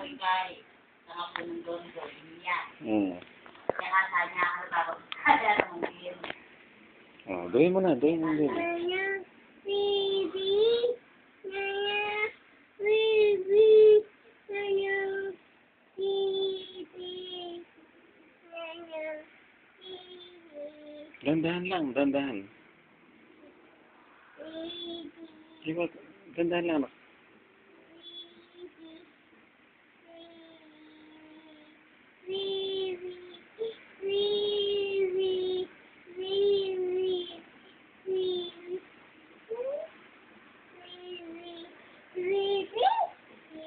kay sama punong doon niya. Kaya sabi niya ako tapos kada mong din. Oh, doon mo na, doon mo din. Dandahan lang, dandahan. Diba, dandahan lang.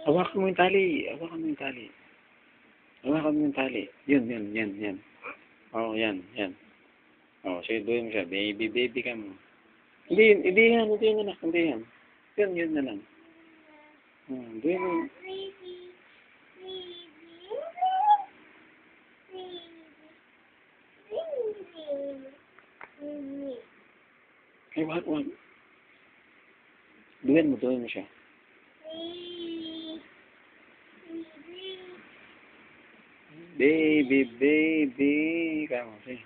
Hawakan mo yung tali. Hawakan mo yung tali. Hawakan mo yung tali. Yun. Oh, yan. Oh, sige, doon mo siya. Baby ka mo. Hindi yan, anak. Hindi yan. Yun na lang. Doon mo. Ay, wag. Doon mo siya. Baby. Kaya mo, sige.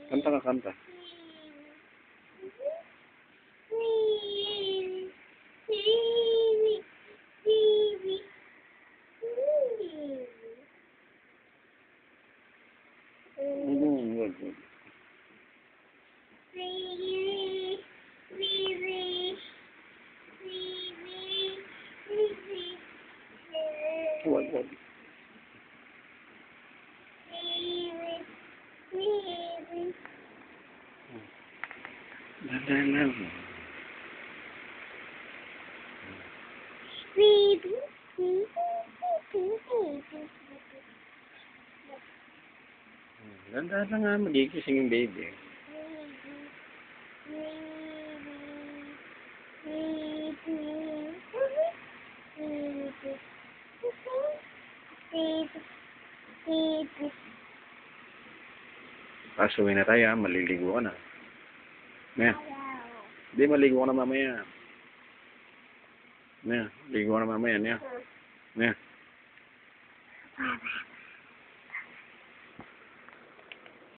Kanta. Good. Wag. Dandahan lang. Dandahan lang nga, magigising yung baby. Uwi na tayo, maliligo ka na. Hindi, maligo ka na mamaya. Ligo ka na mamaya.